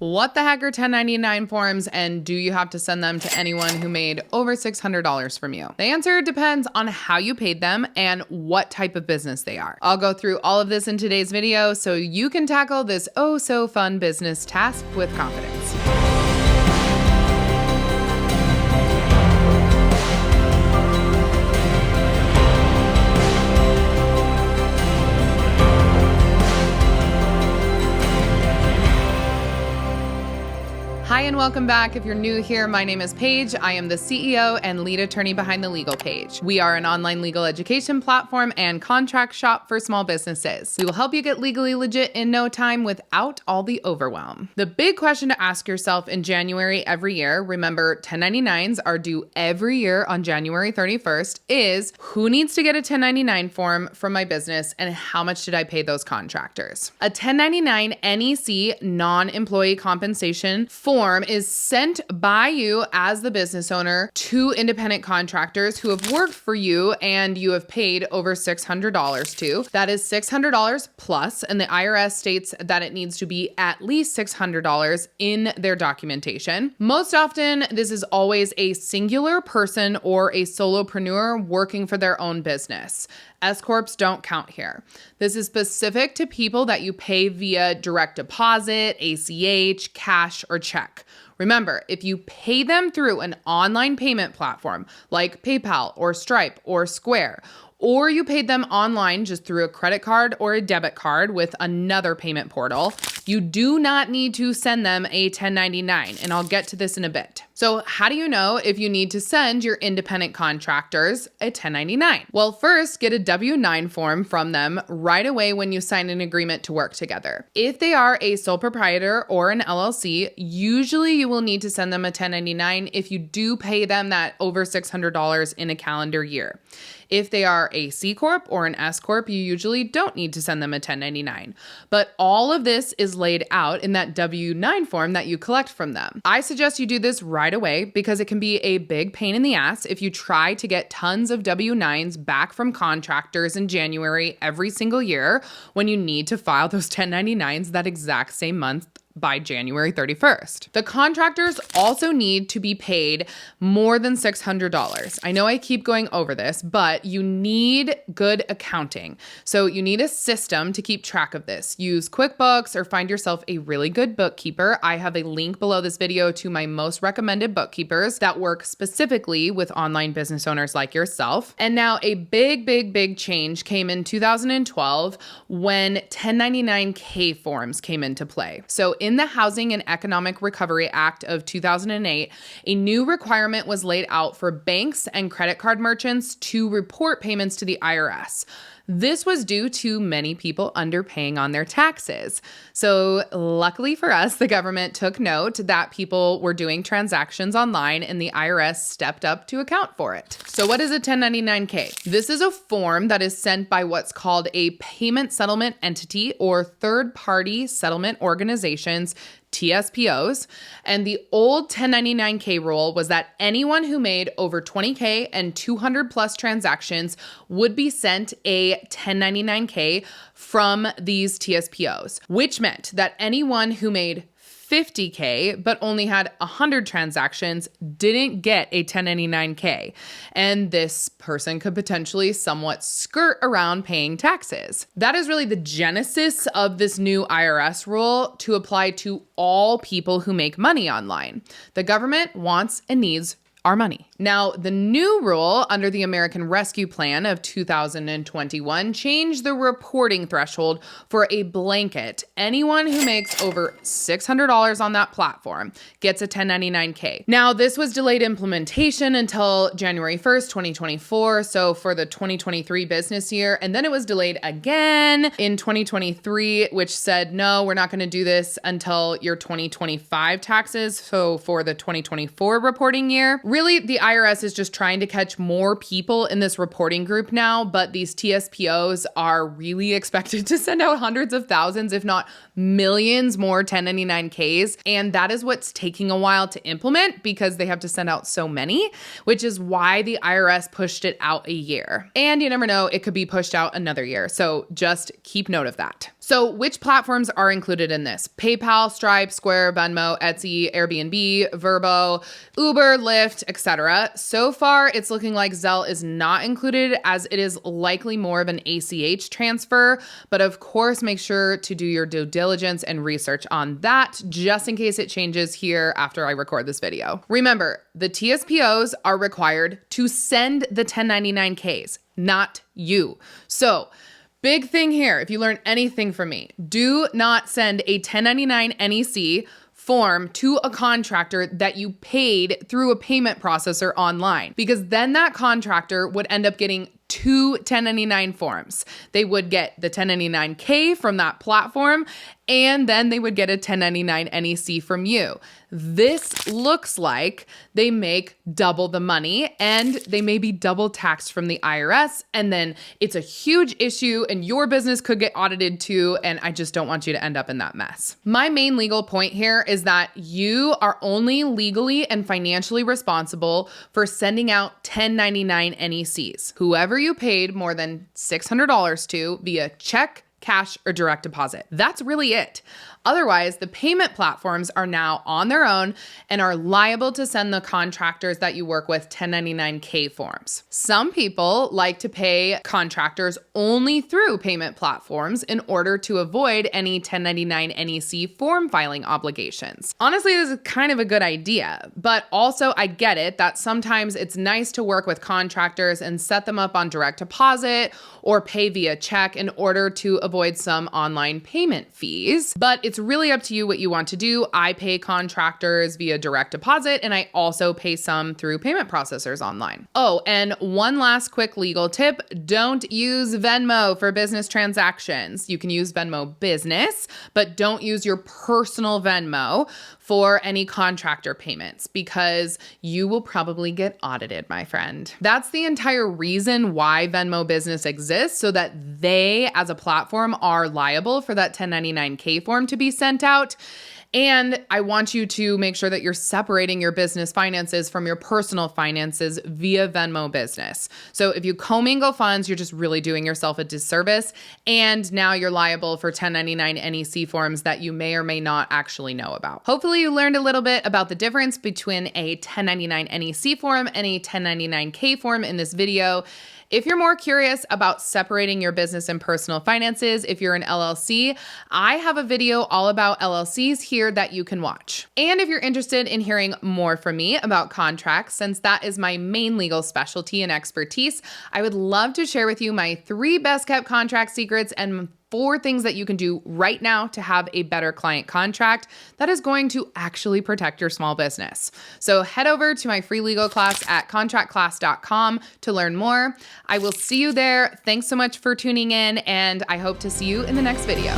What the heck are 1099 forms, and do you have to send them to anyone who made over $600 from you? The answer depends on how you paid them and what type of business they are. I'll go through all of this in today's video so you can tackle this oh so fun business task with confidence. Hi and welcome back. If you're new here, my name is Paige. I am the CEO and lead attorney behind The Legal Page. We are an online legal education platform and contract shop for small businesses. We will help you get legally legit in no time without all the overwhelm. The big question to ask yourself in January every year, remember 1099s are due every year on January 31st, is who needs to get a 1099 form from my business and how much did I pay those contractors? A 1099 NEC non-employee compensation form is sent by you as the business owner to independent contractors who have worked for you and you have paid over $600 to. That is $600 plus, and the IRS states that it needs to be at least $600 in their documentation. Most often, this is always a singular person or a solopreneur working for their own business. S-corps don't count here. This is specific to people that you pay via direct deposit, ACH, cash, or check. Remember, if you pay them through an online payment platform like PayPal or Stripe or Square, or you paid them online just through a credit card or a debit card with another payment portal, you do not need to send them a 1099, and I'll get to this in a bit. So how do you know if you need to send your independent contractors a 1099? Well, first, get a W-9 form from them right away when you sign an agreement to work together. If they are a sole proprietor or an LLC, usually you will need to send them a 1099 if you do pay them that over $600 in a calendar year. If they are a C Corp or an S Corp, you usually don't need to send them a 1099. But all of this is laid out in that W-9 form that you collect from them. I suggest you do this right away because it can be a big pain in the ass if you try to get tons of W-9s back from contractors in January every single year when you need to file those 1099s that exact same month by January 31st. The contractors also need to be paid more than $600. I know I keep going over this, but you need good accounting. So you need a system to keep track of this. Use QuickBooks or find yourself a really good bookkeeper. I have a link below this video to my most recommended bookkeepers that work specifically with online business owners like yourself. And now a big change came in 2012 when 1099K forms came into play. So in the Housing and Economic Recovery Act of 2008, a new requirement was laid out for banks and credit card merchants to report payments to the IRS. This was due to many people underpaying on their taxes. So luckily for us, the government took note that people were doing transactions online and the IRS stepped up to account for it. So what is a 1099K? This is a form that is sent by what's called a payment settlement entity or third-party settlement organizations, TSPOs, and the old 1099K rule was that anyone who made over 20K and 200 plus transactions would be sent a 1099K from these TSPOs, which meant that anyone who made 50K but only had 100 transactions didn't get a 1099K, and this person could potentially somewhat skirt around paying taxes. That is really the genesis of this new IRS rule to apply to all people who make money online. The government wants and needs our money. Now, the new rule under the American Rescue Plan of 2021 changed the reporting threshold for a blanket. Anyone who makes over $600 on that platform gets a 1099K. Now, this was delayed implementation until January 1st, 2024, so for the 2023 business year, and then it was delayed again in 2023, which said, no, we're not going to do this until your 2025 taxes, so for the 2024 reporting year. Really, the IRS is just trying to catch more people in this reporting group now, but these TSPOs are really expected to send out hundreds of thousands, if not millions more 1099Ks. And that is what's taking a while to implement because they have to send out so many, which is why the IRS pushed it out a year. And you never know, it could be pushed out another year. So just keep note of that. So which platforms are included in this? PayPal, Stripe, Square, Venmo, Etsy, Airbnb, Vrbo, Uber, Lyft, etc. So far, it's looking like Zelle is not included as it is likely more of an ACH transfer. But of course, make sure to do your due diligence and research on that just in case it changes here after I record this video. Remember, the TSPOs are required to send the 1099Ks, not you. So big thing here, if you learn anything from me, do not send a 1099 NEC form to a contractor that you paid through a payment processor online, because then that contractor would end up getting two 1099 forms. They would get the 1099K from that platform, and then they would get a 1099 NEC from you. This looks like they make double the money and they may be double taxed from the IRS. And then it's a huge issue and your business could get audited too. And I just don't want you to end up in that mess. My main legal point here is that you are only legally and financially responsible for sending out 1099 NECs. Whoever you paid more than $600 to via check, cash, or direct deposit. That's really it. Otherwise, the payment platforms are now on their own and are liable to send the contractors that you work with 1099K forms. Some people like to pay contractors only through payment platforms in order to avoid any 1099 NEC form filing obligations. Honestly, this is kind of a good idea, but also I get it that sometimes it's nice to work with contractors and set them up on direct deposit or pay via check in order to avoid some online payment fees. But it's really up to you what you want to do. I pay contractors via direct deposit, and I also pay some through payment processors online. Oh, and one last quick legal tip. Don't use Venmo for business transactions. You can use Venmo Business, but don't use your personal Venmo for any contractor payments because you will probably get audited, my friend. That's the entire reason why Venmo Business exists, so that they, as a platform, are liable for that 1099K form to be sent out. And I want you to make sure that you're separating your business finances from your personal finances via Venmo Business. So if you commingle funds, you're just really doing yourself a disservice. And now you're liable for 1099 NEC forms that you may or may not actually know about. Hopefully you learned a little bit about the difference between a 1099 NEC form and a 1099K form in this video. If you're more curious about separating your business and personal finances, if you're an LLC, I have a video all about LLCs here that you can watch. And if you're interested in hearing more from me about contracts, since that is my main legal specialty and expertise, I would love to share with you my 3 best kept contract secrets and 4 things that you can do right now to have a better client contract that is going to actually protect your small business. So head over to my free legal class at contractclass.com to learn more. I will see you there. Thanks so much for tuning in, and I hope to see you in the next video.